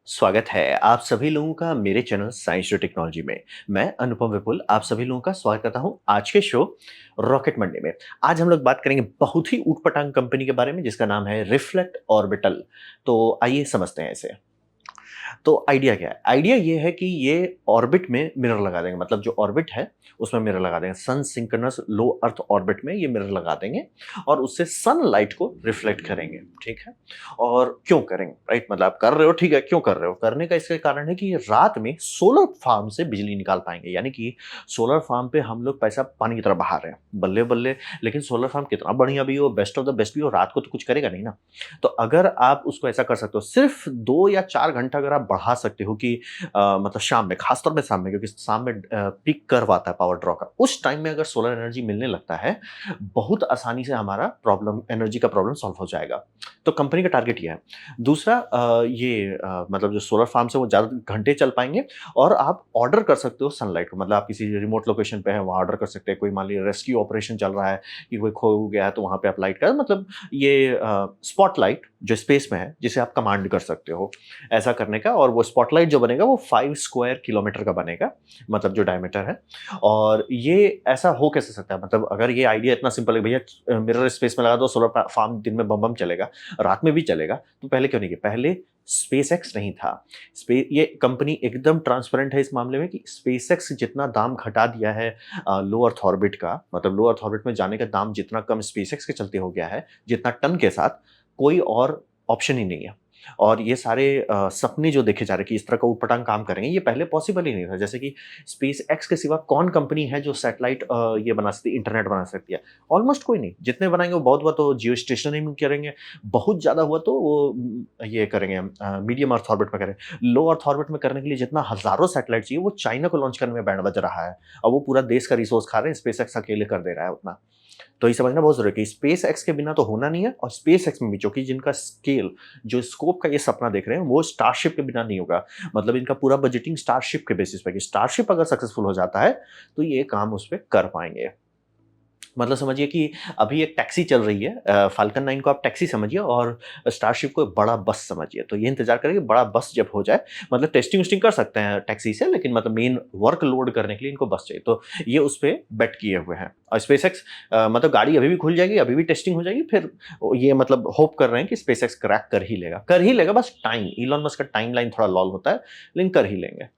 स्वागत है आप सभी लोगों का मेरे चैनल साइंस टू टेक्नोलॉजी में। मैं अनुपम विपुल आप सभी लोगों का स्वागत करता हूं आज के शो रॉकेट मंडे में। आज हम लोग बात करेंगे बहुत ही ऊटपटांग कंपनी के बारे में जिसका नाम है रिफ्लेक्ट ऑर्बिटल। तो आइए समझते हैं इसे। तो आइडिया क्या है? आइडिया ये है कि ये ऑर्बिट में मिरर लगा देंगे, मतलब जो ऑर्बिट है उसमें मिरर लगा देंगे। सन सिंक्रोनस लो अर्थ ऑर्बिट में ये मिरर लगा देंगे और उससे सनलाइट को रिफ्लेक्ट करेंगे। ठीक है। और क्यों करेंगे, राइट? मतलब आप कर रहे हो, ठीक है, क्यों कर रहे हो? करने का इसका कारण है कि ये रात में सोलर फार्म से बिजली निकाल पाएंगे। यानी कि सोलर फार्म पे हम लोग पैसा पानी की तरह बहा रहे हैं, बल्ले बल्ले। लेकिन सोलर फार्म कितना बढ़िया भी हो, बेस्ट ऑफ द बेस्ट भी हो, रात को तो कुछ करेगा नहीं ना। तो अगर आप उसको ऐसा कर सकते हो, सिर्फ 2 या 4 घंटा अगर आप बढ़ा सकते हो कि मतलब शाम में, खासतौर पे शाम में, क्योंकि शाम में पीक कर्व आता है पावर ड्रॉ का, उस टाइम में अगर सोलर एनर्जी मिलने लगता है, बहुत आसानी से हमारा प्रॉब्लम, एनर्जी का प्रॉब्लम सॉल्व हो जाएगा। तो कंपनी का टारगेट ये है। दूसरा मतलब जो सोलर फार्म से वो ज़्यादा घंटे चल पाएंगे और आप ऑर्डर कर सकते हो सनलाइट को। मतलब आप किसी रिमोट लोकेशन पे है, वहाँ ऑर्डर कर सकते हैं। कोई मान लीजिए रेस्क्यू ऑपरेशन चल रहा है कि कोई खो गया है, तो वहाँ पे आप लाइट का, मतलब ये स्पॉटलाइट जो स्पेस में है, जिसे आप कमांड कर सकते हो ऐसा करने का। और वो स्पॉटलाइट जो बनेगा वो 5 स्क्वायर किलोमीटर का बनेगा, मतलब जो डायमीटर है। और ये ऐसा हो कैसे सकता है? मतलब अगर ये आइडिया इतना सिंपल है, भैया मिरर स्पेस में लगा दो, सोलर फार्म दिन में बम बम चलेगा, रात में भी चलेगा, तो पहले क्यों नहीं किया? पहले स्पेस एक्स नहीं था। ये कंपनी एकदम ट्रांसपेरेंट है इस मामले में कि स्पेस एक्स जितना दाम घटा दिया है लो अर्थ ऑर्बिट का, मतलब लो अर्थ ऑर्बिट में जाने का दाम जितना कम स्पेस एक्स के चलते हो गया है, जितना टन के साथ, कोई और ऑप्शन ही नहीं है। और ये सारे सपने जो देखे जा रहे हैं कि इस तरह का ऊटपटांग काम करेंगे, ये पहले पॉसिबल ही नहीं था। जैसे कि स्पेस एक्स के सिवा कौन कंपनी है जो सैटेलाइट ये बना सकती है, इंटरनेट बना सकती है? ऑलमोस्ट कोई नहीं। जितने बनाएंगे वो बहुत हुआ तो जियो स्टेशनरी में करेंगे, बहुत ज़्यादा हुआ तो वो ये करेंगे, मीडियम अर्थ ऑर्बिट में करेंगे। लो अर्थ ऑर्बिट में करने के लिए जितना हज़ारों सैटेलाइट चाहिए, वो चाइना को लॉन्च करने में बैंड बज रहा है। और वो पूरा देश का रिसोर्स खा रहे हैं, स्पेस एक्स अकेले कर दे रहा है उतना। तो ये समझना बहुत ज़रूरी है कि स्पेस एक्स के बिना तो होना नहीं है, और स्पेस एक्स में भी जो कि जिनका स्केल, जो स्कोप का ये सपना देख रहे हैं, वो स्टारशिप के बिना नहीं होगा। मतलब इनका पूरा बजटिंग स्टारशिप के बेसिस पे, कि स्टारशिप अगर सक्सेसफुल हो जाता है तो ये काम उस पे कर पाएंगे। मतलब समझिए कि अभी एक टैक्सी चल रही है, फाल्कन 9 को आप टैक्सी समझिए और स्टारशिप को एक बड़ा बस समझिए। तो ये इंतजार करें कि बड़ा बस जब हो जाए, मतलब टेस्टिंग वेस्टिंग कर सकते हैं टैक्सी से, लेकिन मतलब मेन वर्क लोड करने के लिए इनको बस चाहिए। तो ये उस पे बेट किए हुए हैं। और स्पेसएक्स मतलब गाड़ी अभी भी खुल जाएगी, अभी भी टेस्टिंग हो जाएगी, फिर ये मतलब होप कर रहे हैं कि स्पेसएक्स क्रैक कर ही लेगा, कर ही लेगा। बस टाइम, इलॉन मस्क का टाइमलाइन थोड़ा लॉल होता है, लेकिन कर ही लेंगे।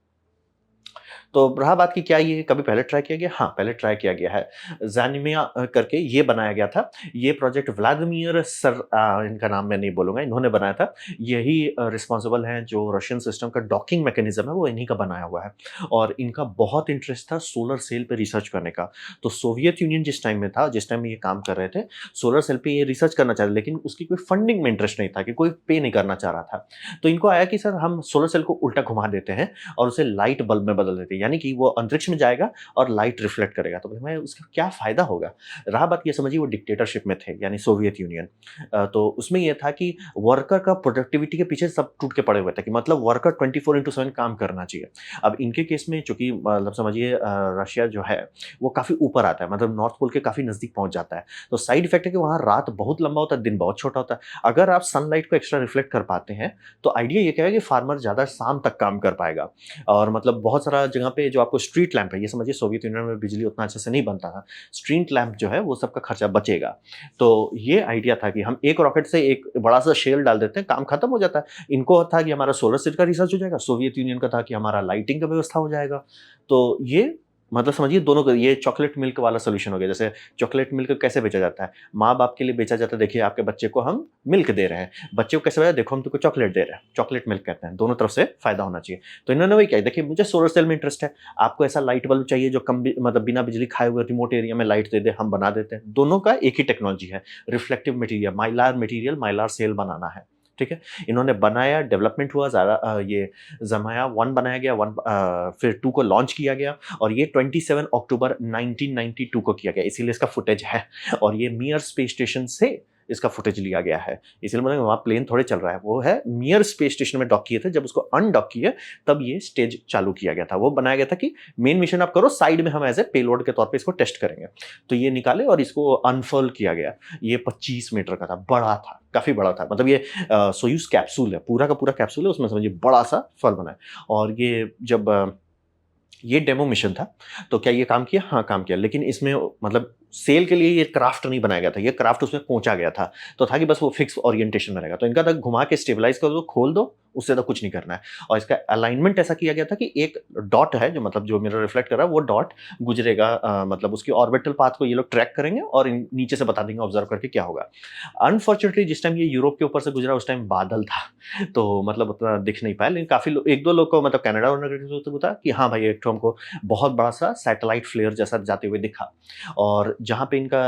तो रहा बात कि क्या ये कभी पहले ट्राई किया गया? हाँ, पहले ट्राई किया गया है। ज़ैनिमिया करके ये बनाया गया था। ये प्रोजेक्ट व्लादिमीर इनका नाम मैं नहीं बोलूँगा, इन्होंने बनाया था। यही रिस्पॉन्सिबल हैं, जो रशियन सिस्टम का डॉकिंग मैकेनिज़्म है, वो इन्हीं का बनाया हुआ है। और इनका बहुत इंटरेस्ट था सोलर सेल पे रिसर्च करने का। तो सोवियत यूनियन जिस टाइम में था, जिस टाइम में ये काम कर रहे थे, सोलर सेल पे ये रिसर्च करना चाह रहे थे, लेकिन उसकी कोई फंडिंग में इंटरेस्ट नहीं था, कि कोई पे नहीं करना चाह रहा था। तो इनको आया कि सर हम सोलर सेल को उल्टा घुमा देते हैं और उसे लाइट बल्ब में बदल देते हैं, यानी कि वो अंतरिक्ष में जाएगा और लाइट रिफ्लेक्ट करेगा। तो मैं उसका क्या फ़ायदा होगा? रहा बात ये समझिए, वो डिक्टेटरशिप में थे, यानी सोवियत यूनियन। तो उसमें ये था कि वर्कर का प्रोडक्टिविटी के पीछे सब टूट के पड़े हुए थे, कि मतलब वर्कर 24/7 काम करना चाहिए। अब इनके केस में चूँकि मतलब समझिए रशिया जो है, वो काफ़ी ऊपर आता है, मतलब नॉर्थ पोल के काफ़ी नज़दीक पहुँच जाता है। तो साइड इफ़ेक्ट है कि वहाँ रात बहुत लंबा होता है, दिन बहुत छोटा होता है। अगर आप सनलाइट को एक्स्ट्रा रिफ्लेक्ट कर पाते हैं, तो आइडिया ये क्या है कि फार्मर ज़्यादा शाम तक काम कर पाएगा। और मतलब बहुत सारा जगह पे जो आपको स्ट्रीट लैंप है, ये समझिए सोवियत यूनियन में बिजली उतना अच्छे से नहीं बनता था। स्ट्रीट लैंप जो है वो सबका खर्चा बचेगा। तो ये आइडिया था कि हम एक रॉकेट से एक बड़ा-सा शेल डाल देते हैं, काम खत्म हो जाता है। इनको था कि हमारा सोलर सेल का रिसर्च हो जाएगा, सोवियत यूनियन का था कि हमारा लाइटिंग का व्यवस्था हो जाएगा। तो ये मतलब समझिए दोनों का ये चॉकलेट मिल्क वाला सॉल्यूशन हो गया। जैसे चॉकलेट मिल्क कैसे बेचा जाता है? माँ-बाप के लिए बेचा जाता है, देखिए आपके बच्चे को हम मिल्क दे रहे हैं। बच्चे को कैसे बताया? देखो हम तुमको चॉकलेट दे रहे हैं, चॉकलेट मिल्क कहते हैं। दोनों तरफ से फ़ायदा होना चाहिए। तो इन्होंने वही किया, देखिए मुझे सोलर सेल में इंटरेस्ट है, आपको ऐसा लाइट बल्ब चाहिए जो कम मतलब बिना बिजली खाए हुए रिमोट एरिया में लाइट दे दे, हम बना देते हैं। दोनों का एक ही टेक्नोलॉजी है, रिफ्लेक्टिव मटीरियल, माइलार सेल बनाना है। ठीक है? इन्होंने बनाया, डेवलपमेंट हुआ, ज़्यादा ये ज़माया 1 बनाया गया, फिर 2 को लॉन्च किया गया, और ये 27 अक्टूबर 1992 को किया गया, इसीलिए इसका फुटेज है। और ये मियर स्पेस स्टेशन से इसका फुटेज लिया गया है। इसलिए मतलब वहाँ प्लेन थोड़े चल रहा है, वो है मियर स्पेस स्टेशन में डॉक किए थे, जब उसको अनडॉक किए तब ये स्टेज चालू किया गया था। वो बनाया गया था कि मेन मिशन आप करो, साइड में हम एज ए पेलोड के तौर पे इसको टेस्ट करेंगे। तो ये निकाले और इसको अनफर्ल किया गया। ये 25 मीटर का था, बड़ा था, काफ़ी बड़ा था। मतलब ये सोयूज़ कैप्सूल है, पूरा का पूरा कैप्सूल है, उसमें समझिए बड़ा सा फल बना है। और ये जब ये डेमो मिशन था, तो क्या ये काम किया? हाँ, काम किया। लेकिन इसमें मतलब सेल के लिए ये क्राफ्ट नहीं बनाया गया था, ये क्राफ्ट उसमें कोंचा गया था। तो था कि बस वो फिक्स ओरिएंटेशन में रहेगा। तो इनका था घुमा के स्टेबलाइज़ कर दो, खोल दो, उससे ज़्यादा कुछ नहीं करना है। और इसका अलाइनमेंट ऐसा किया गया था कि एक डॉट है, जो मतलब जो मिरर रिफ्लेक्ट कर रहा है, वो डॉट गुजरेगा, मतलब उसकी ऑर्बिटल पाथ को ये लोग ट्रैक करेंगे और नीचे से बता देंगे ऑब्जर्व करके क्या होगा। अनफॉर्चुनेटली जिस टाइम ये यूरोप के ऊपर से गुजरा, उस टाइम बादल था, तो मतलब उतना दिख नहीं पाया। लेकिन काफ़ी लोग, 1-2 लोग को मतलब कनाडा वनाडा तो था कि हाँ भाई, एक तो हमको बहुत बड़ा सा सैटेलाइट फ्लेयर जैसा जाते हुए दिखा। और जहाँ पे इनका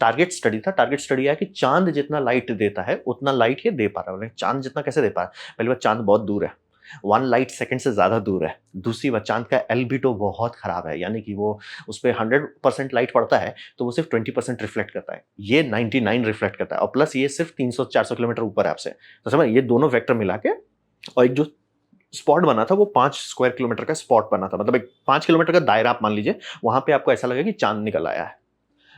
टारगेट स्टडी था, टारगेट स्टडी है कि चांद जितना लाइट देता है उतना लाइट ये दे पा रहा है। लेकिन चांद जितना कैसे दे पा रहा है? पहली बात, चांद बहुत दूर है, 1 लाइट सेकंड से ज़्यादा दूर है। दूसरी बात, चांद का एल्बिडो बहुत खराब है, यानी कि वो उस पे 100% लाइट पड़ता है तो वो सिर्फ 20% रिफ्लेक्ट करता है, ये 99 रिफ्लेक्ट करता है। और प्लस ये सिर्फ 300-400 किलोमीटर ऊपर है आपसे। तो समझ, ये दोनों वेक्टर मिला के और एक जो स्पॉट बना था, वो 5 स्क्वायर किलोमीटर का स्पॉट बना था। मतलब एक 5 किलोमीटर का दायरा आप मान लीजिए, वहाँ पे आपको ऐसा लगेगा कि चाँद निकल आया है।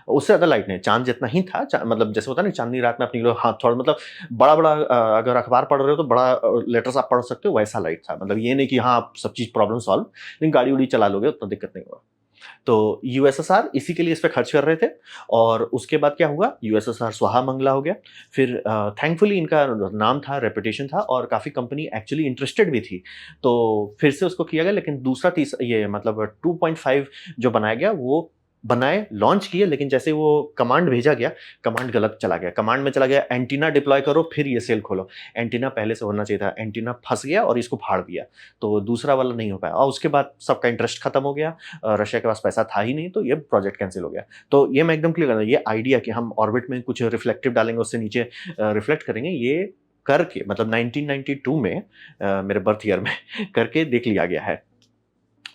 उससे ज़्यादा लाइट नहीं, चाँद जितना ही था। मतलब जैसे होता है ना, चाँदनी रात में अपनी लोग हाथ थोड़ा मतलब बड़ा-बड़ा, अगर अखबार पढ़ रहे हो तो बड़ा लेटर्स आप पढ़ सकते हो, वैसा लाइट था। मतलब ये नहीं कि हाँ, आप सब चीज़ प्रॉब्लम सॉल्व, लेकिन गाड़ी-वाड़ी चला लोगे उतना दिक्कत नहीं होगा। तो यूएसएसआर इसी के लिए इस पे खर्च कर रहे थे। और उसके बाद क्या हुआ, यूएसएसआर स्वाहा-मंगला हो गया। फिर थैंकफुली इनका नाम था, रेपुटेशन था और काफ़ी कंपनी एक्चुअली इंटरेस्टेड भी थी। तो फिर से उसको किया गया, लेकिन दूसरा ये मतलब 2.5 जो बनाया गया, वो बनाए, लॉन्च किए, लेकिन जैसे वो कमांड भेजा गया, कमांड गलत चला गया। कमांड में चला गया एंटीना डिप्लॉय करो, फिर ये सेल खोलो। एंटीना पहले से होना चाहिए था, एंटीना फँस गया और इसको फाड़ दिया। तो दूसरा वाला नहीं हो पाया और उसके बाद सबका इंटरेस्ट खत्म हो गया। रशिया के पास पैसा था ही नहीं, तो ये प्रोजेक्ट कैंसिल हो गया। तो ये मैं एकदम क्लियर कर दूं, ये आइडिया कि हम ऑर्बिट में कुछ रिफ्लेक्टिव डालेंगे, उससे नीचे रिफ्लेक्ट करेंगे, ये करके मतलब 1992 में, मेरे बर्थ ईयर में करके देख लिया गया है।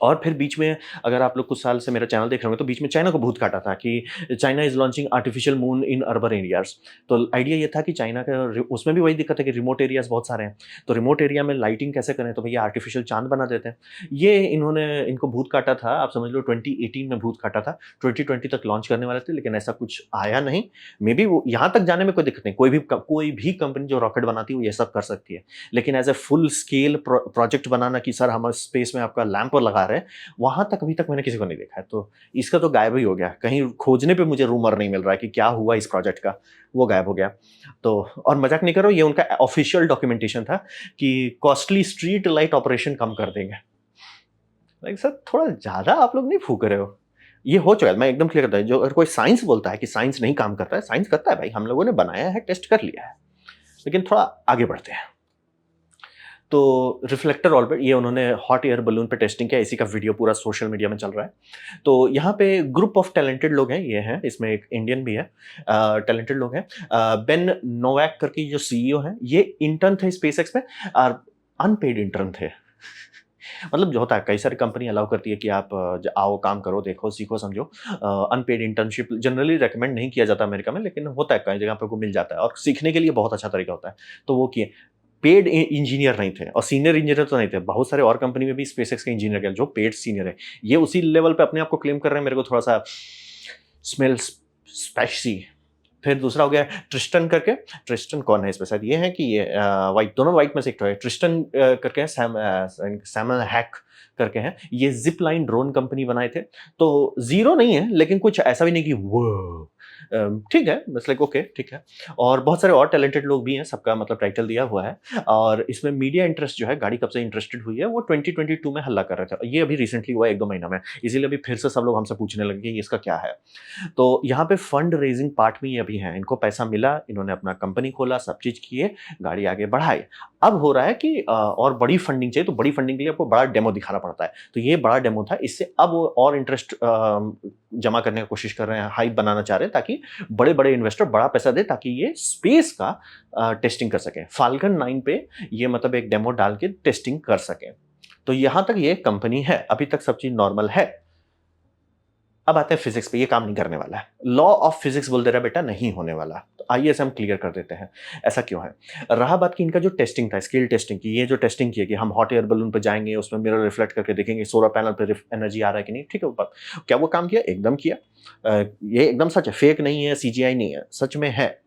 और फिर बीच में, अगर आप लोग कुछ साल से मेरा चैनल देख रहे होंगे, तो बीच में चाइना को भूत काटा था कि China is launching artificial moon in urban areas. तो आइडिया ये था कि चाइना का, उसमें भी वही दिक्कत है कि रिमोट एरियाज बहुत सारे हैं। तो रिमोट एरिया में लाइटिंग कैसे करें, तो भैया आर्टिफिशियल चांद बना देते हैं। ये इनको भूत काटा था, आप समझ लो 2018 में भूत काटा था। 2020 तक लॉन्च करने वाले थे, लेकिन ऐसा कुछ आया नहीं। मे बी वो यहाँ तक जाने में कोई दिक्कत नहीं, कोई भी कंपनी जो रॉकेट बनाती है वो ये सब कर सकती है। लेकिन as a full scale project बनाना कि सर हम स्पेस में आपका लैंप लगा रहे हैं, वहाँ तक अभी तक मैंने किसी को नहीं देखा है। तो इसका तो गायब ही हो गया, कहीं खोजने पे मुझे रूमर नहीं मिल रहा है कि क्या हुआ इस प्रोजेक्ट का, वो गायब हो गया। तो और मजाक नहीं करो, ये उनका ऑफिशियल डॉक्यूमेंटेशन था कि कॉस्टली स्ट्रीट लाइट ऑपरेशन कम कर देंगे। लाइक सर, थोड़ा ज़्यादा आप लोग नहीं फूक रहे हो? ये हो चुका है, मैं एकदम क्लियर करता हूँ। जो अगर कोई साइंस बोलता है कि साइंस नहीं काम करता है, साइंस करता है भाई, हम लोगों ने बनाया है, टेस्ट कर लिया है। लेकिन थोड़ा आगे बढ़ते हैं। तो रिफ्लेक्टर ऑर्बिट, ये उन्होंने हॉट एयर बलून पे टेस्टिंग किया, इसी का वीडियो पूरा सोशल मीडिया में चल रहा है। तो यहाँ पे ग्रुप ऑफ टैलेंटेड लोग हैं, ये हैं, इसमें एक इंडियन भी है, टैलेंटेड लोग हैं। बेन नोवैक करके जो सीईओ हैं, ये इंटर्न थे स्पेसएक्स में और अनपेड इंटर्न थे। मतलब जो होता है, कई सारी कंपनी अलाउ करती है कि आप आओ, काम करो, देखो, सीखो, समझो। अनपेड इंटर्नशिप जनरली रेकमेंड नहीं किया जाता अमेरिका में, लेकिन होता है, कई जगह पे को मिल जाता है और सीखने के लिए बहुत अच्छा तरीका होता है। तो वो किए, पेड इंजीनियर नहीं थे और सीनियर इंजीनियर तो नहीं थे। बहुत सारे और कंपनी में भी स्पेसएक्स के इंजीनियर गए जो पेड सीनियर है। ये उसी लेवल पे अपने आप को क्लेम कर रहे हैं, मेरे को थोड़ा सा स्मेल स्पाइसी। फिर दूसरा हो गया ट्रिस्टन करके। ट्रिस्टन कौन है इसमें? शायद ये है कि ये वाइट, दोनों वाइट में से एक तो है। ट्रिस्टन करके है, सैमन हैक करके हैं। ये जिप लाइन ड्रोन कंपनी बनाए थे। तो जीरो नहीं है, लेकिन कुछ ऐसा भी नहीं कि वो ठीक है, बस लाइक ओके, ठीक है। और बहुत सारे और टैलेंटेड लोग भी हैं, सबका मतलब टाइटल दिया हुआ है। और इसमें मीडिया इंटरेस्ट जो है, गाड़ी कब से इंटरेस्टेड हुई है, वो 2022 में हल्ला कर रहे थे। ये अभी रिसेंटली हुआ 1-2 महीना में, इसीलिए अभी फिर से सब लोग हमसे पूछने लगे कि इसका क्या है। तो यहाँ पे फंड रेजिंग पार्ट में ये अभी है, इनको पैसा मिला, इन्होंने अपना कंपनी खोला, सब चीज़ किए, गाड़ी आगे बढ़ाई। अब हो रहा है कि और बड़ी फंडिंग चाहिए, तो बड़ी फंडिंग के लिए आपको बड़ा डेमो दिखाना पड़ता है। तो ये बड़ा डेमो था, इससे अब वो और इंटरेस्ट जमा करने की कोशिश कर रहे हैं, हाइप बनाना चाह रहे हैं, ताकि बड़े-बड़े इन्वेस्टर बड़ा पैसा दे, ताकि ये स्पेस का टेस्टिंग कर सकें। फाल्कन 9 पे ये मतलब एक डेमो डाल के टेस्टिंग कर सकें। तो यहाँ तक ये कंपनी है, अभी तक सब चीज़ नॉर्मल है। अब आते हैं फिजिक्स पे, ये काम नहीं करने वाला है। लॉ ऑफ फिजिक्स बोल दे रहा है बेटा, नहीं होने वाला। तो आइए इसे हम क्लियर कर देते हैं, ऐसा क्यों है। रहा बात की इनका जो टेस्टिंग था, स्केल टेस्टिंग की, ये जो टेस्टिंग की है कि हम हॉट एयर बलून पे जाएंगे, उसमें मिरर रिफ्लेक्ट करके देखेंगे सोलर पैनल पे एनर्जी आ रहा है कि नहीं, ठीक है वो बात। क्या वो काम किया? एकदम किया। ये एकदम सच है, फेक नहीं है, सीजीआई नहीं है, सच में है।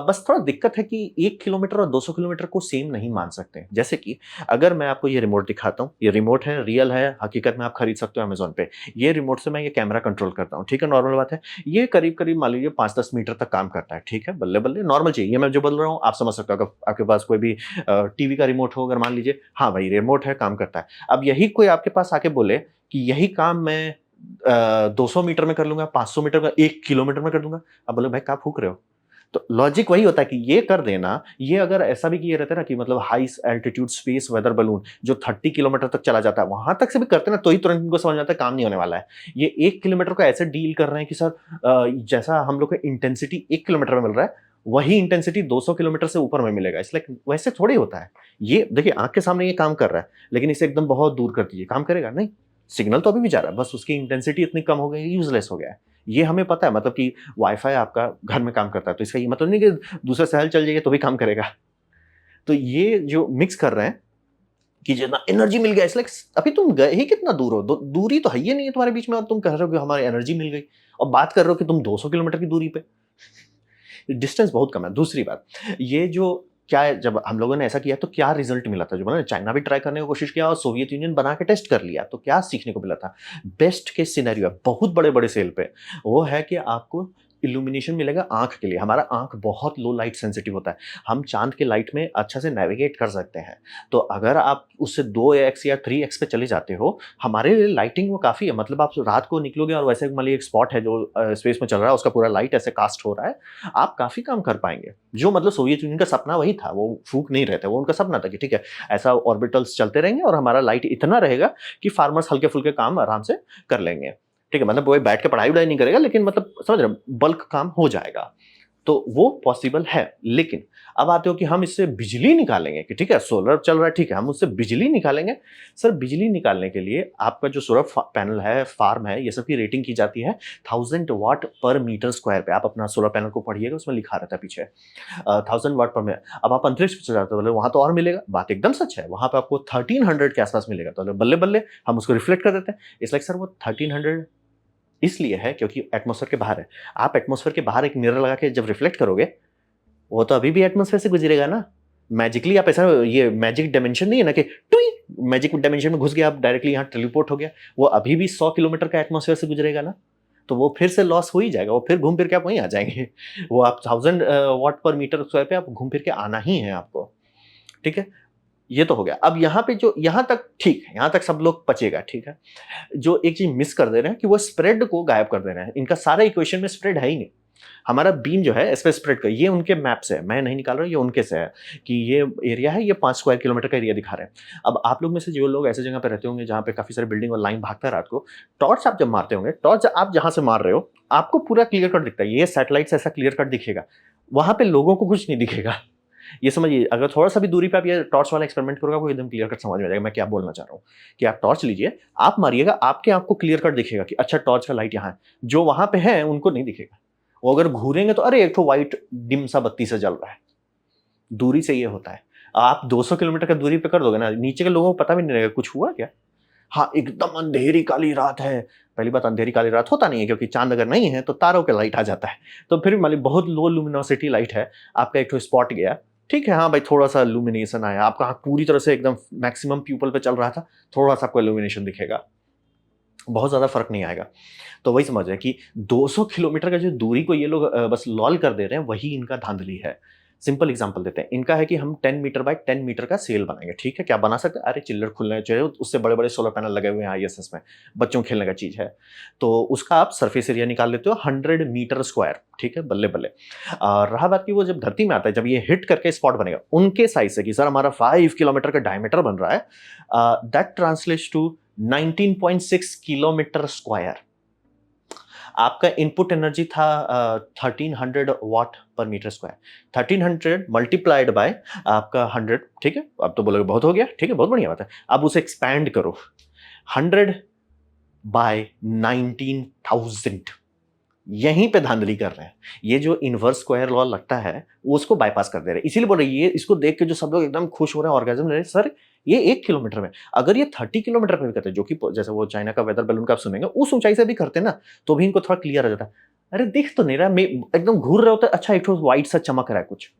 बस थोड़ा दिक्कत है कि 1 किलोमीटर और 200 किलोमीटर को सेम नहीं मान सकते। जैसे कि अगर मैं आपको ये रिमोट दिखाता हूँ, ये रिमोट है, रियल है, हकीकत में आप खरीद सकते हो अमेज़न पे। ये रिमोट से मैं ये कैमरा कंट्रोल करता हूँ, ठीक है, नॉर्मल बात है। ये करीब-करीब मान लीजिए 5-10 मीटर तक काम करता है, ठीक है, बल्ले-बल्ले नॉर्मल चाहिए। ये मैं जो बोल रहा हूँ आप समझ सकते हो। अगर आपके पास कोई भी टीवी का रिमोट हो, अगर मान लीजिए, हाँ भाई रिमोट है, काम करता है। अब यही कोई आपके पास आके बोले कि यही काम मैं 200 मीटर में कर लूँगा, 500 मीटर में, 1 किलोमीटर में कर दूँगा। अब बोले भाई क्या फूँक रहे हो? तो लॉजिक वही होता है कि ये कर देना, ये अगर ऐसा भी किए रहते ना कि मतलब high altitude space weather balloon जो 30 किलोमीटर तक चला जाता है, वहां तक से भी करते ना, तो ही तुरंत इनको समझ आता है काम नहीं होने वाला है। ये 1 किलोमीटर को ऐसे डील कर रहे हैं कि सर जैसा हम लोग को इंटेंसिटी 1 किलोमीटर में मिल रहा है, वही इंटेंसिटी 200 किलोमीटर से ऊपर में मिलेगा। इसलिए वैसे थोड़ी होता है। ये देखिए आंख के सामने ये काम कर रहा है, लेकिन इसे एकदम बहुत दूर कर दीजिए, काम करेगा नहीं। सिग्नल तो अभी भी जा रहा है, बस उसकी इंटेंसिटी इतनी कम हो गई, यूजलेस हो गया है। ये हमें पता है, मतलब कि वाईफाई आपका घर में काम करता है, तो इसका ये मतलब नहीं कि दूसरे शहर चल जाइए तो भी काम करेगा। तो ये जो मिक्स कर रहे हैं कि जितना एनर्जी मिल गया, इसलिए अभी तुम गए ही कितना दूर हो, दूरी तो है ही नहीं है तुम्हारे बीच में, और तुम कह रहे हो कि हमारी एनर्जी मिल गई, और बात कर रहे हो कि तुम 200 किलोमीटर की दूरी पे। डिस्टेंस बहुत कम है। दूसरी बात, ये जो क्या है, जब हम लोगों ने ऐसा किया तो क्या रिजल्ट मिला था, जो बोला चाइना भी ट्राई करने की कोशिश किया और सोवियत यूनियन बना के टेस्ट कर लिया, तो क्या सीखने को मिला था। बेस्ट केस सिनेरियो है बहुत बड़े बड़े सेल पे, वो है कि आपको इल्यूमिनेशन मिलेगा आंख के लिए। हमारा आंख बहुत लो लाइट सेंसिटिव होता है, हम चांद के लाइट में अच्छा से नेविगेट कर सकते हैं। तो अगर आप उससे 2x या 3x पे चले जाते हो, हमारे लिए लाइटिंग वो काफ़ी है। मतलब आप रात को निकलोगे और वैसे मान लीजिए एक स्पॉट है जो स्पेस में चल रहा है, उसका पूरा लाइट ऐसे कास्ट हो रहा है, आप काफ़ी काम कर पाएंगे। जो मतलब सोवियत यूनियन का सपना वही था, वो फूक नहीं रहे थे, वो उनका सपना था कि ठीक है ऐसा ऑर्बिटल्स चलते रहेंगे और हमारा लाइट इतना रहेगा कि फार्मर्स हल्के फुल्के काम आराम से कर लेंगे। ठीक है, मतलब वो बैठ के पढ़ाई वढ़ाई नहीं करेगा, लेकिन मतलब समझ रहे, बल्क काम हो जाएगा। तो वो पॉसिबल है। लेकिन अब आते हो कि हम इससे बिजली निकालेंगे, कि ठीक है सोलर चल रहा है, ठीक है हम उससे बिजली निकालेंगे। सर बिजली निकालने के लिए आपका जो सोलर पैनल है, फार्म है, ये सब की रेटिंग की जाती है 1000 वाट पर मीटर स्क्वायर पे। आप अपना सोलर पैनल को पढ़िएगा, उसमें लिखा रहता है पीछे 1000 वाट पर मीटर। अब आप अंतरिक्ष पे चले जाते हो, बोले वहां तो और मिलेगा, बात एकदम सच है, वहां पे आपको 1300 के आसपास मिलेगा। तो बल्ले बल्ले हम उसको रिफ्लेक्ट कर देते हैं। इट्स लाइक सर वो 1300 इसलिए है क्योंकि एटमॉस्फेयर के बाहर है। आप एटमॉस्फेयर के बाहर एक मिरर लगा के जब रिफ्लेक्ट करोगे, वो तो अभी भी एटमॉस्फेयर से गुजरेगा ना। मैजिकली आप ऐसा, ये मैजिक डायमेंशन नहीं है ना कि टुई मैजिक डायमेंशन में घुस गया, आप डायरेक्टली यहाँ टेलीपोर्ट हो गया। वो अभी भी 100 किलोमीटर का एटमॉस्फेयर से गुजरेगा ना, तो वो फिर से लॉस हो ही जाएगा। वो फिर घूम फिर के आप वहीं आ जाएंगे। वो आप 1000 वाट पर मीटर स्क्वायर पे आप घूम फिर के आना ही है आपको। ठीक है, ये तो हो गया। अब यहाँ पे जो यहाँ तक ठीक है, यहाँ तक सब लोग पचेगा, ठीक है। जो एक चीज मिस कर दे रहे हैं कि वो स्प्रेड को गायब कर दे रहे हैं। इनका सारा इक्वेशन में स्प्रेड है ही नहीं। हमारा बीम जो है इस पे स्प्रेड का, ये उनके मैप से है, मैं नहीं निकाल रहा हूँ, ये उनके से है कि ये एरिया है, ये 5 स्क्वायर किलोमीटर का एरिया दिखा रहे हैं। अब आप लोग में से जो लोग ऐसे जगह पे रहते होंगे जहाँ पे काफी सारे बिल्डिंग और लाइन भागता है रात को, टॉर्च आप जब मारते होंगे, टॉर्च आप जहाँ से मार रहे हो आपको पूरा क्लियर कट दिखता है, ये सैटेलाइट से ऐसा क्लियर कट दिखेगा, वहां पे लोगों को कुछ नहीं दिखेगा। ये समझिए, अगर थोड़ा सा भी दूरी पे आप ये टॉर्च वाला एक्सपेरिमेंट करोगे, आपको एकदम क्लियर कट समझ में आ जाएगा मैं क्या बोलना चाह रहा हूँ। कि आप टॉर्च लीजिए, आप मारिएगा, आपके आपको क्लियर कट दिखेगा कि अच्छा टॉर्च का लाइट यहाँ है। जो वहां पे है उनको नहीं दिखेगा। वो अगर घूरेंगे तो अरे एक तो व्हाइट डिम सा बत्ती से जल रहा है। दूरी से ये होता है। आप 200 किलोमीटर का दूरी पे कर दोगे ना, नीचे के लोगों को पता भी नहीं रहेगा कुछ हुआ क्या। हाँ एकदम अंधेरी काली रात है, पहली बात अंधेरी काली रात होता नहीं है, क्योंकि चांद अगर नहीं है तो तारों के लाइट आ जाता है। तो फिर मान ली बहुत लो लुमिनोसिटी लाइट है, आपका एक तो स्पॉट गया, ठीक है, हाँ भाई थोड़ा सा लुमिनेशन आया, आपका आँख पूरी तरह से एकदम मैक्सिमम प्यूपल पे चल रहा था, थोड़ा सा आपको इल्यूमिनेशन दिखेगा, बहुत ज्यादा फर्क नहीं आएगा। तो वही समझ रहे हैं कि 200 किलोमीटर का जो दूरी को ये लोग बस लॉल कर दे रहे हैं, वही इनका धांधली है। सिंपल एग्जांपल देते हैं, इनका है कि हम 10 मीटर बाय 10 मीटर का सेल बनाएंगे, ठीक है, क्या बना सकते हैं, अरे चिल्लर खुलने चाहिए, उससे बड़े बड़े सोलर पैनल लगे हुए हैं आईएसएस में, बच्चों खेलने का चीज है। तो उसका आप सरफेस एरिया निकाल लेते हो 100 मीटर स्क्वायर, ठीक है, बल्ले बल्ले। रहा बात की वो जब धरती में आता है, जब ये हिट करके स्पॉट बनेगा उनके साइज से, कि सर हमारा 5 किलोमीटर का डायमीटर बन रहा है, that translates to 19.6 kilometre square. आपका इनपुट एनर्जी था 1300 वाट पर मीटर स्क्वायर, 1300 मल्टीप्लाइड बाय आपका 100, ठीक है। अब तो बोलोगे बहुत हो गया, ठीक है बहुत बढ़िया बात है। अब उसे एक्सपैंड करो, 100 बाय 19,000। यहीं पे धांधली कर रहे हैं। ये जो इनवर्स स्क्वायर लॉ लगता है, वो उसको बायपास कर दे रहे हैं। इसीलिए बोल रहे हैं, ये इसको देख के जो सब लोग एकदम खुश हो रहे हैं, ऑर्गेज़म ले रहे हैं, सर ये 1 किलोमीटर में। अगर ये 30 किलोमीटर पे भी करते, जो कि जैसे वो चाइना का वेदर बैलून का आप सुनेंगे, उस ऊँचाई से भी करते ना, तो भी इनको थोड़ा क्लियर हो जाता है। अरे दिख तो नहीं रहा, मैं एकदम घूर रहे होते, अच्छा एक ठो व्हाइट सा चमक रहा है कुछ।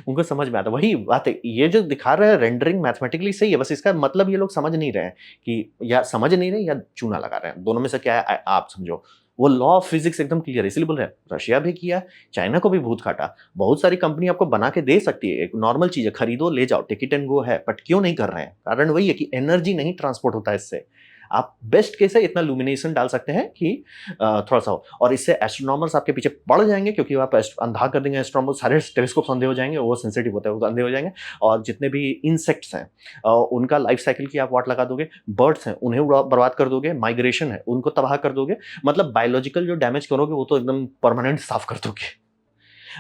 उनको समझ में आता है। वही बात है, ये जो दिखा रहा है रेंडरिंग मैथमेटिकली सही है, बस इसका मतलब ये लोग समझ नहीं रहे हैं कि या समझ नहीं रहे हैं या चूना लगा रहे हैं। दोनों में से क्या है आप समझो। वो लॉ ऑफ फिजिक्स एकदम क्लियर है, इसलिए बोल रहे हैं रशिया भी किया, चाइना को भी भूत काटा। बहुत सारी कंपनी आपको बना के दे सकती है, एक नॉर्मल चीज़ है, खरीदो ले जाओ, टिकट एंड गो है, बट क्यों नहीं कर रहे हैं? कारण वही है कि एनर्जी नहीं ट्रांसपोर्ट होता है इससे। आप बेस्ट केस है इतना लुमिनेशन डाल सकते हैं कि थोड़ा-सा हो, और इससे एस्ट्रोनॉमर्स आपके पीछे पड़ जाएँगे, क्योंकि आप अंधा कर देंगे एस्ट्रोनॉमर्स, सारे टेलीस्कोप्स अंधे हो जाएँगे, वो सेंसिटिव होता है, वो अंधे हो जाएँगे। और जितने भी इंसेक्ट्स हैं उनका लाइफ साइकिल की आप वाट लगा दोगे, बर्ड्स हैं उन्हें बर्बाद कर दोगे, माइग्रेशन है उनको तबाह कर दोगे, मतलब बायोलॉजिकल जो डैमेज करोगे वो तो एकदम परमानेंट साफ कर दोगे।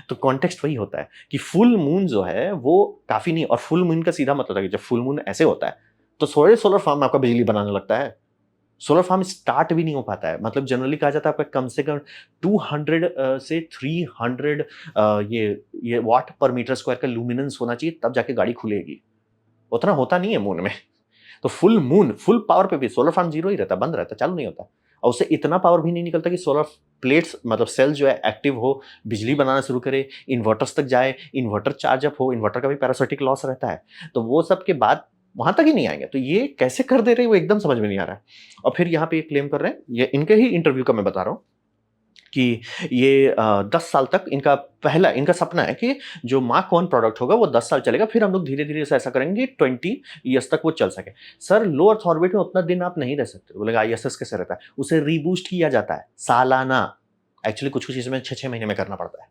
तो कॉन्टेक्स्ट वही होता है कि फुल मून जो है वो काफ़ी नहीं, और फुल मून का सीधा मतलब है कि जब फुल मून ऐसे होता है, तो सोलर फार्म में आपका बिजली बनाने लगता है। सोलर फार्म स्टार्ट भी नहीं हो पाता है, मतलब जनरली कहा जाता है आपका कम से कम 200 से 300 ये वाट पर मीटर स्क्वायर का लुमिनेंस होना चाहिए, तब जाके गाड़ी खुलेगी। उतना होता नहीं है मून में। तो फुल मून फुल पावर पे भी सोलर फार्म जीरो ही रहता है, बंद रहता है, चालू नहीं होता। और उससे इतना पावर भी नहीं निकलता कि सोलर प्लेट्स मतलब सेल जो है एक्टिव हो, बिजली बनाना शुरू करे, इन्वर्टर्स तक जाए, इन्वर्टर चार्ज अप हो, इन्वर्टर का भी पैरासिटिक लॉस रहता है। तो वो सब के बाद वहां तक ही नहीं आएंगे, तो ये कैसे कर दे रहे हैं वो एकदम समझ में नहीं आ रहा है। और फिर यहाँ पे क्लेम कर रहे हैं, ये इनके ही इंटरव्यू का मैं बता रहा हूँ कि ये 10 साल तक इनका सपना है कि जो मार्क 1 प्रोडक्ट होगा वो 10 साल चलेगा, फिर हम लोग धीरे-धीरे से ऐसा करेंगे 20 ईयर्स तक वो चल सके। सर लो अर्थ ऑर्बिट में उतना दिन आप नहीं रह सकते। बोलेगा आईएसएस कैसे रहता है? उसे रीबूस्ट किया जाता है सालाना। एक्चुअली कुछ-कुछ इसमें 6-6 महीने में करना पड़ता है।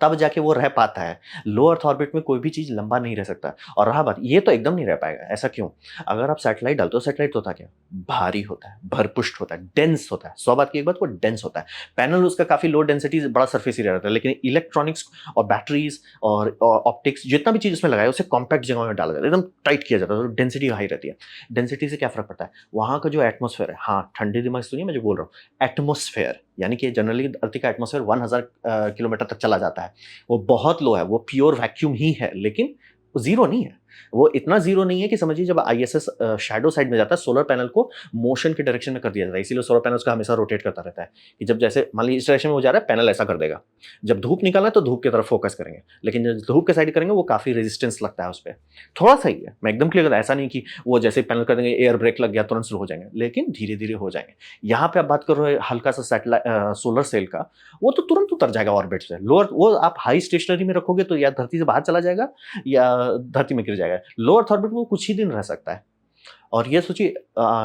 तब जाके वो रह पाता है। लो अर्थ ऑर्बिट में कोई भी चीज़ लंबा नहीं रह सकता। और रहा बात, ये तो एकदम नहीं रह पाएगा, ऐसा क्यों? अगर आप सैटेलाइट डालते हो, सैटेलाइट तो होता क्या? भारी होता है, भरपुष्ट होता है, डेंस होता है। 100 बात की एक बात, वो डेंस होता है। पैनल उसका काफ़ी लो डेंसिटी बड़ा सरफेस एरिया रहता है, लेकिन इलेक्ट्रॉनिक्स और बैटरीज़ और ऑप्टिक्स जितना भी चीज़ उसमें लगाया है, उसे कॉम्पैक्ट जगह में डाला जाता है, एकदम टाइट किया जाता है, तो डेंसिटी हाई रहती है। डेंसिटी से क्या फ़र्क पड़ता है? वहाँ का जो एटमॉस्फेयर है, हाँ, ठंडे दिमाग से सुनिए मैं जो बोल रहा हूँ, एटमॉस्फेयर यानी कि जनरली धरती का एटमॉस्फेयर 1000 किलोमीटर तक चला जाता है। वो बहुत लो है, वो प्योर वैक्यूम ही है, लेकिन वो ज़ीरो नहीं है। वो इतना ज़ीरो नहीं है कि समझिए जब आईएसएस शैडो साइड में जाता है, सोलर पैनल को मोशन के डायरेक्शन में कर दिया जाता है। इसीलिए सोलर पैनल उसका हमेशा रोटेट करता रहता है कि जब जैसे मान लीजिए इस डायरेक्शन में वो जा रहा है, पैनल ऐसा कर देगा। जब धूप निकलना है तो धूप की तरफ फोकस करेंगे, लेकिन जब धूप के साइड करेंगे वो काफ़ी रेजिस्टेंस लगता है उसपे। थोड़ा-सा ही है, मैं एकदम क्लियर ऐसा नहीं कि वो जैसे ही पैनल कर देंगे एयर ब्रेक लग गया तुरंत शुरू हो जाएँगे, लेकिन धीरे-धीरे हो जाएँगे। यहाँ पे आप बात कर रहे हो हल्का-सा सोलर सेल का, वो तो तुरंत उतर जाएगा ऑर्बिट से। लोअर वो आप हाई स्टेशनरी में रखोगे तो या धरती से बाहर चला जाएगा या धरती में गिर जाएगा। लो अर्थ ऑर्बिट में वो कुछ ही दिन रह सकता है। और ये सोचिए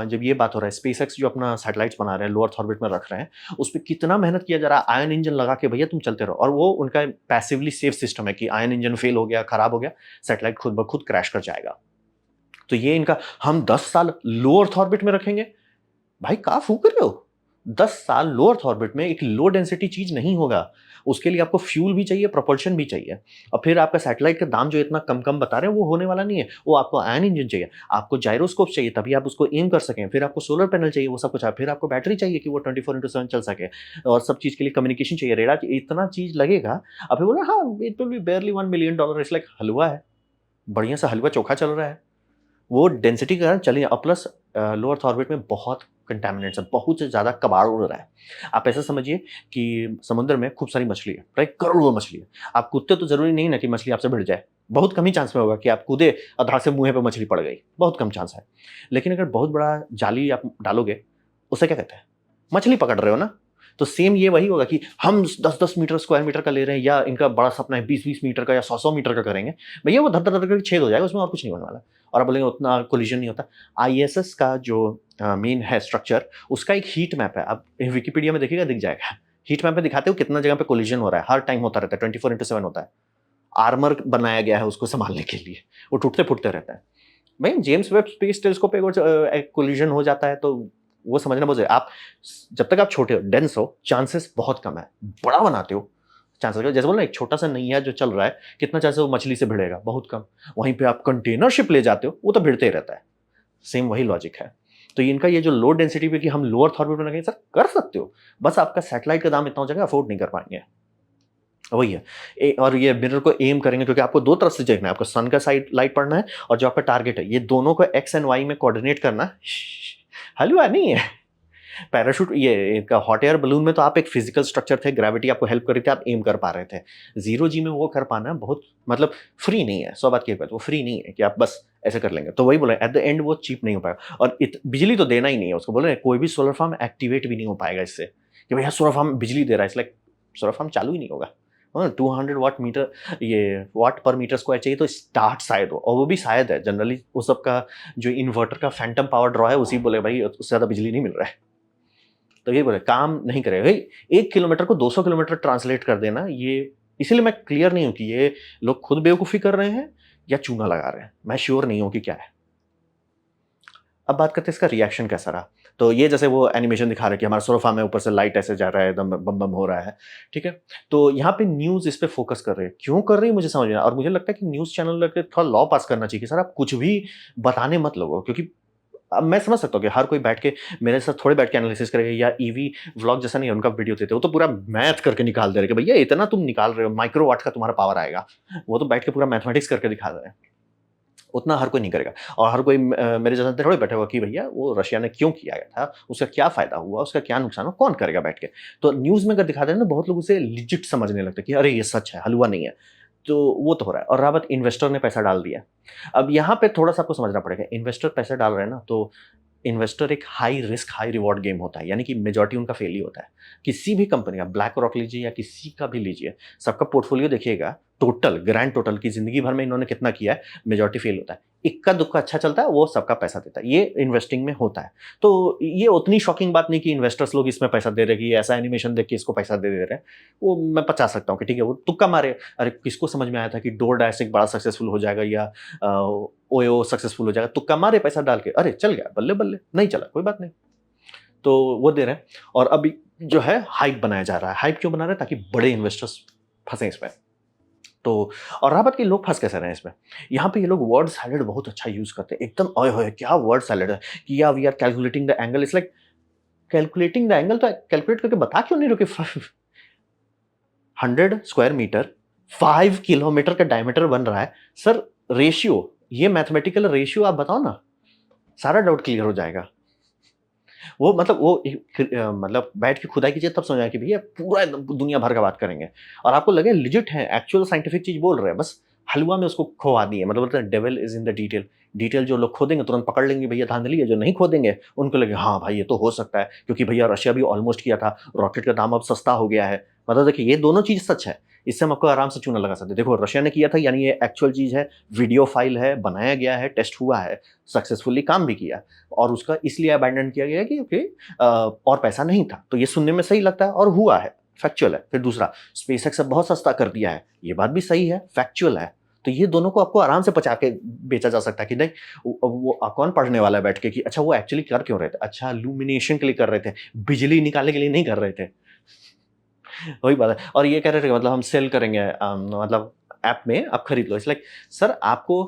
जब ये बात हो रहा है, स्पेसएक्स जो अपना सैटेलाइट्स बना रहे हैं, लो अर्थ ऑर्बिट में रख रहे हैं, उसपे कितना मेहनत किया जा रहा है, आयन इंजन लगा के भैया तुम चलते रहो, और वो उनका पैसिवली सेफ सिस्टम है कि आयन इंजन फेल हो गया, खराब हो गया, सैटेलाइट खुद ब खुद क्रैश कर जाएगा। तो ये इनका हम 10 साल लो अर्थ ऑर्बिट में रखेंगे। भाई कहाँ फूक रहे हो? 10 साल लो अर्थ ऑर्बिट में एक लो डेंसिटी चीज़ नहीं होगा। उसके लिए आपको फ्यूल भी चाहिए, प्रोपल्शन भी चाहिए। और फिर आपका सैटेलाइट का दाम जो इतना कम-कम बता रहे हैं, वो होने वाला नहीं है। वो आपको आयन इंजन चाहिए, आपको जाइरोस्कोप चाहिए, तभी आप उसको एम कर सकें। फिर आपको सोलर पैनल चाहिए, वो सब कुछ है। फिर आपको बैटरी चाहिए कि वो 24/7 चल सके, और सब चीज़ के लिए कम्युनिकेशन चाहिए, रेडार चाहिए, इतना चीज़ लगेगा। अब फिर बोला हाँ, it will be barely $1 million, it's like halwa है। बढ़िया सा हलवा चोखा चल रहा है। वो डेंसिटी के कारण चलिए, और प्लस लो अर्थ ऑर्बिट में बहुत कंटामिनेट्स है, बहुत से ज़्यादा कबाड़ उड़ रहा है। आप ऐसा समझिए कि समुद्र में खूब सारी मछली है, राइट? करोड़ों मछली है। आप कूदते तो ज़रूरी नहीं ना कि मछली आपसे भिड़ जाए। बहुत कम ही चांस में होगा कि आप कूदे और धड़ से मुँह पे मछली पड़ गई, बहुत कम चांस है। लेकिन अगर बहुत बड़ा जाली आप डालोगे, उसे क्या कहते हैं? मछली पकड़ रहे हो ना? तो सेम ये वही होगा कि हम 10-10 मीटर स्क्वायर मीटर का ले रहे हैं, या इनका बड़ा सपना है 20-20 मीटर का या 100-100 मीटर का करेंगे। भैया वो धड़-धड़ करके छेद हो जाएगा, उसमें और कुछ नहीं होने वाला। और आप बोलेंगे उतना कोलिजन नहीं होता। आईएसएस का जो मेन है स्ट्रक्चर, उसका एक हीट मैप है। आप विकिपीडिया में देखिएगा, दिख जाएगा। हीट मैप में दिखाते हो कितना जगह पे कोलिजन हो रहा है, हर टाइम होता रहता है, 24/7 होता है। आर्मर बनाया गया है उसको संभालने के लिए, वो टूटते-फूटते रहता है। भाई जेम्स वेब स्पेस टेलीस्कोप पे एक कोलिजन हो जाता है तो वो समझना बहुत ज़रूरी है। आप जब तक आप छोटे हो, डेंस हो, चांसेस बहुत कम है। बड़ा बनाते हो, चांसेस जैसे बोला ना, एक छोटा सा नैया जो चल रहा है, कितना चांसेस वो मछली से भिड़ेगा? बहुत कम। वहीं पे आप कंटेनर शिप ले जाते हो, वो तो भिड़ते ही रहता है। सेम वही लॉजिक है। तो इनका ये जो लो डेंसिटी पे कि हम लोअर अर्थ ऑर्बिट में लगाएंगे, सर कर सकते हो, बस आपका सैटेलाइट का दाम इतना हो जाएगा, अफोर्ड नहीं कर पाएंगे। वही है। और ये मिरर को एम करेंगे क्योंकि आपको दो तरफ से देखना है, आपको सन का साइड लाइट पड़ना है और जो आपका टारगेट है, ये दोनों को एक्स एंड वाई में कोऑर्डिनेट करना। हलवा नहीं है। पैराशूट, ये एक हॉट एयर बलून में तो आप एक फिजिकल स्ट्रक्चर थे, ग्रेविटी आपको हेल्प कर रही थी, आप एम कर पा रहे थे। जीरो जी में वो कर पाना बहुत मतलब फ्री नहीं है, 100 बात की बात, वो फ्री नहीं है कि आप बस ऐसे कर लेंगे। तो वही बोले एट द एंड वो चीप नहीं हो पाएगा, और बिजली तो देना ही नहीं है उसको। बोले कोई भी सोलर फार्म एक्टिवेट भी नहीं हो पाएगा इससे कि भैया सोलर फार्म बिजली दे रहा है, इसलिए सोलर फार्म चालू ही नहीं होगा। 200 वाट मीटर, ये वाट पर मीटर स्क्वायर चाहिए तो स्टार्ट शायद हो, और वो भी शायद है। जनरली वो सबका जो इन्वर्टर का फैंटम पावर ड्रॉ है, उसी बोले भाई उससे ज़्यादा बिजली नहीं मिल रहा है। तो ये बोले काम नहीं करेगा भाई। 1 किलोमीटर को 200 किलोमीटर ट्रांसलेट कर देना, ये इसीलिए मैं क्लियर नहीं हूं कि ये लोग खुद बेवकूफ़ी कर रहे हैं या चूना लगा रहे हैं। मैं श्योर नहीं हूं कि क्या है। अब बात करते हैं इसका रिएक्शन कैसा रहा। तो ये जैसे वो एनिमेशन दिखा रहे हैं कि हमारा सोलर फार्म है, ऊपर से लाइट ऐसे जा रहा है, एकदम बम बम हो रहा है, ठीक है। तो यहाँ पे न्यूज़ इस पे फोकस कर रहे हैं, क्यों कर रही है मुझे समझ नहीं आया। और मुझे लगता है कि न्यूज़ चैनल लगे थोड़ा लॉ पास करना चाहिए कि सर आप कुछ भी बताने मत लोगों, क्योंकि अब मैं समझ सकता हूँ कि हर कोई बैठ के मेरे साथ थोड़े बैठ के एनालिसिस करेगा, या ईवी व्लॉग जैसा नहीं है उनका वीडियो देते, वो तो पूरा मैथ करके निकाल दे रहे कि भैया इतना तुम निकाल रहे हो, माइक्रोवाट का तुम्हारा पावर आएगा। वो तो बैठ के पूरा मैथमेटिक्स करके दिखा रहे हैं। उतना हर कोई नहीं करेगा, और हर कोई मेरे जैसा थोड़े बैठा हुआ कि भैया वो रशिया ने क्यों किया गया था, उसका क्या फायदा हुआ, उसका क्या नुकसान हुआ, कौन करेगा बैठ के। तो न्यूज़ में अगर दिखा दें ना, बहुत लोग उसे लिजिट समझने लगते हैं कि अरे ये सच है, हलवा नहीं है। तो वो तो हो रहा है। और रहा बात इन्वेस्टर ने पैसा डाल दिया, अब यहाँ पे थोड़ा सा आपको समझना पड़ेगा। इन्वेस्टर पैसा डाल रहे हैं ना, तो इन्वेस्टर एक high risk high reward game होता है, यानी कि मेजॉरिटी उनका फेल ही होता है। किसी भी कंपनी का, ब्लैक रॉक लीजिए या किसी का भी लीजिए, सबका पोर्टफोलियो देखिएगा, टोटल ग्रैंड टोटल की जिंदगी भर में इन्होंने कितना किया है, मेजॉरिटी फेल होता है। इक्का दुक्का अच्छा चलता है, वो सबका पैसा देता है। ये इन्वेस्टिंग में होता है। तो ये उतनी शॉकिंग बात नहीं कि इन्वेस्टर्स लोग इसमें पैसा दे रहे कि ऐसा एनिमेशन देख के इसको पैसा दे दे रहे हैं। वो मैं पचा सकता हूँ कि ठीक है वो तुक्का मारे। अरे किसको समझ में आया था कि डोर डैश बड़ा सक्सेसफुल हो जाएगा, या ओयो सक्सेसफुल हो जाएगा, तुक्का मारे पैसा डाल के, अरे चल गया, बल्ले बल्ले, नहीं चला कोई बात नहीं। तो वो दे रहे हैं। और अभी जो है हाइप बनाया जा रहा है। हाइप क्यों बना रहे हैं? ताकि बड़े इन्वेस्टर्स फंसे इसमें। तो और रहा बात कि लोग फंस कैसे रहे हैं इसमें, यहाँ पे ये लोग वर्ड सैलेड बहुत अच्छा यूज करते हैं, एकदम ओए होए क्या वर्ड सैलेड है कि या we are calculating the angle. It's like calculating the angle, तो कैलकुलेट करके बता क्यों नहीं रहे कि 100 स्क्वायर मीटर 5 किलोमीटर का डायमीटर बन रहा है। सर रेशियो, ये मैथमेटिकल रेशियो आप बताओ ना, सारा डाउट क्लियर हो जाएगा। वो मतलब मतलब बैठ के खुदाई कीजिए तब समझ आएगा कि भैया पूरा एकदम दुनिया भर का बात करेंगे, और आपको लगे लिजिट है, एक्चुअल साइंटिफिक चीज बोल रहे हैं, बस हलवा में उसको खोआ दिए। मतलब बोलते हैं devil is in the detail. Detail जो लोग खोदेंगे तुरंत पकड़ लेंगे भैया धांधली है, जो नहीं खोदेंगे उनको लगे हाँ भाई ये तो हो सकता है, क्योंकि भैया रशिया भी ऑलमोस्ट किया था, रॉकेट का दाम अब सस्ता हो गया है। मतलब देखिए ये दोनों चीज सच है, इससे हम आपको आराम से चूना लगा सकते हैं। देखो रशिया ने किया था, यानी ये एक्चुअल चीज है, वीडियो फाइल है, बनाया गया है, टेस्ट हुआ है, सक्सेसफुली काम भी किया, और उसका इसलिए अबैंडन किया गया कि ओके और पैसा नहीं था। तो ये सुनने में सही लगता है और हुआ है, फैक्चुअल है। फिर दूसरा, स्पेसएक्स अब बहुत सस्ता कर दिया है, ये बात भी सही है, फैक्चुअल है। तो ये दोनों को आपको आराम से पचा के बेचा जा सकता है कि नहीं वो कौन पढ़ने वाला है बैठ के कि अच्छा वो एक्चुअली कर क्यों रहे थे, अच्छा लुमिनेशन के लिए कर रहे थे, बिजली निकालने के लिए नहीं कर रहे थे। वही बात है। और ये कह रहे थे कि मतलब हम सेल करेंगे, मतलब ऐप में आप खरीद लो। इट्स लाइक सर आपको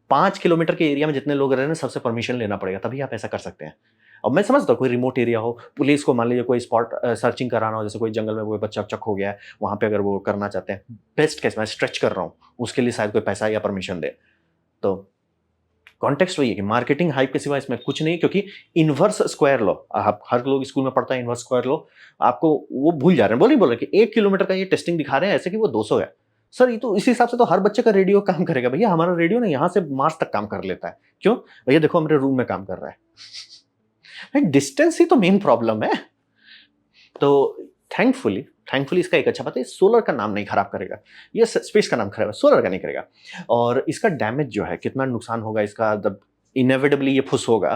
5 किलोमीटर के एरिया में जितने लोग रह रहे हैं सबसे परमिशन लेना पड़ेगा, तभी आप ऐसा कर सकते हैं। अब मैं समझता हूँ कोई रिमोट एरिया हो, पुलिस को मान लीजिए कोई स्पॉट सर्चिंग कराना हो, जैसे कोई जंगल में कोई बच्चा चक हो गया है, वहाँ पे अगर वो करना चाहते हैं, बेस्ट केस मैं स्ट्रेच कर रहा हूँ, उसके लिए शायद कोई पैसा या परमिशन दे। तो कॉन्टेक्स्ट वही है कि मार्केटिंग हाइप के सिवा इसमें कुछ नहीं, क्योंकि इनवर्स स्क्वायर लॉ, आप हर लोग स्कूल में पढ़ता है इनवर्स स्क्वायर लॉ, आपको वो भूल जा रहे हैं। बोल रहे कि 1 किलोमीटर का ये टेस्टिंग दिखा रहे हैं ऐसे कि वो 200 है। सर ये तो इस हिसाब से तो हर बच्चे का रेडियो काम करेगा भैया, हमारा रेडियो ना यहाँ से मार्स तक काम कर लेता है। क्यों भैया? देखो हमारे रूम में काम कर रहा है। डिस्टेंस ही तो मेन प्रॉब्लम है। तो थैंकफुली थैंकफुली इसका एक अच्छा बात है, सोलर का नाम नहीं खराब करेगा, ये स्पेस का नाम खराब है, सोलर का नहीं करेगा। और इसका डैमेज जो है, कितना नुकसान होगा इसका, जब इनएविटेबली ये फुस होगा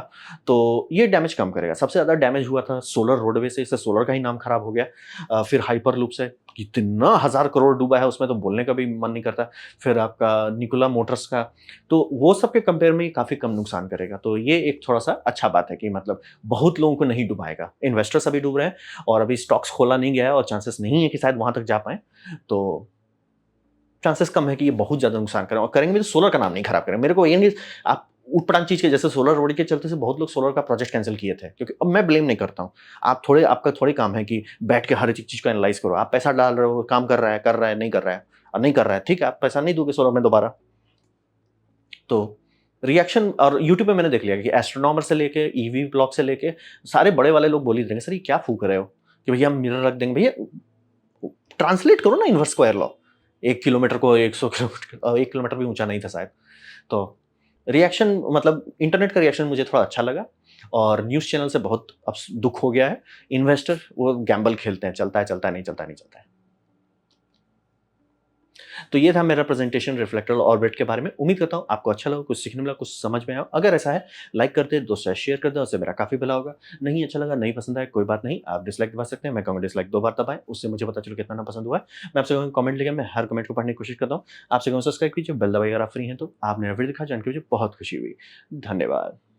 तो ये डैमेज कम करेगा। सबसे ज़्यादा डैमेज हुआ था सोलर रोडवे से, इससे सोलर का ही नाम खराब हो गया। फिर हाइपर लूप से कितना 1,000 करोड़ डूबा है, उसमें तो बोलने का भी मन नहीं करता। फिर आपका निकोला मोटर्स का, तो वो सब के कंपेयर में काफ़ी कम नुकसान करेगा। तो ये एक थोड़ा सा अच्छा बात है कि मतलब बहुत लोगों को नहीं डुबाएगा। इन्वेस्टर्स अभी डूब रहे हैं, और अभी स्टॉक्स खोला नहीं गया है, और चांसेस नहीं है कि शायद वहाँ तक जा पाएँ। तो चांसेस कम है कि ये बहुत ज़्यादा नुकसान करें, और करेंगे भी तो सोलर का नाम नहीं खराब करें। मेरे को ये नहीं, आप ऊटपटांग चीज़ के जैसे सोलर रोड के चलते से बहुत लोग सोलर का प्रोजेक्ट कैंसल किए थे, क्योंकि अब मैं ब्लेम नहीं करता हूँ। आपका थोड़े काम है कि बैठ के हर एक चीज़ को एनालाइज़ करो। आप पैसा डाल रहे हो, काम कर रहा है, नहीं कर रहा है नहीं कर रहा है, ठीक है, आप पैसा नहीं दोगे सोलर में दोबारा। तो रिएक्शन और यूट्यूब पे मैंने देख लिया कि एस्ट्रोनॉमर से लेके ईवी ब्लॉग से लेके सारे बड़े वाले लोग बोल ही देंगे, "सर ये क्या फूँक रहे हो?" कि भैया हम मिरर रख देंगे। भैया ट्रांसलेट करो ना इनवर्स स्क्वायर लॉ। 1 किलोमीटर को 100 किलोमीटर 1 किलोमीटर भी ऊँचा नहीं था शायद। तो रिएक्शन मतलब इंटरनेट का रिएक्शन मुझे थोड़ा अच्छा लगा और न्यूज़ चैनल से बहुत अब दुःख हो गया है। इन्वेस्टर वो गैम्बल खेलते हैं, चलता है, नहीं चलता है, नहीं चलता है। तो ये था मेरा प्रेजेंटेशन रिफ्लेक्टर ऑर्बिट के बारे में। उम्मीद करता हूँ आपको अच्छा लगा, कुछ सीखने मिला, कुछ समझ में आया। अगर ऐसा है, लाइक कर दें, दोस्तों से शेयर कर दें, उससे मेरा काफ़ी भला होगा। नहीं अच्छा लगा, नहीं पसंद आया, कोई बात नहीं, आप डिसलाइक दबा सकते हैं। मैं कहूँगा डिसलाइक 2 बार दबाएँ, उससे मुझे पता चले कितना ना पसंद हुआ है। मैं आपसे कहूँगा कमेंट लिखें, मैं हर कमेंट को पढ़ने की कोशिश करता हूँ। आपसे कहूँगा सब्सक्राइब कीजिए, बेल दबाइए अगर आप फ्री हैं तो। आपने वीडियो देखा, जान के मुझे बहुत खुशी हुई। धन्यवाद।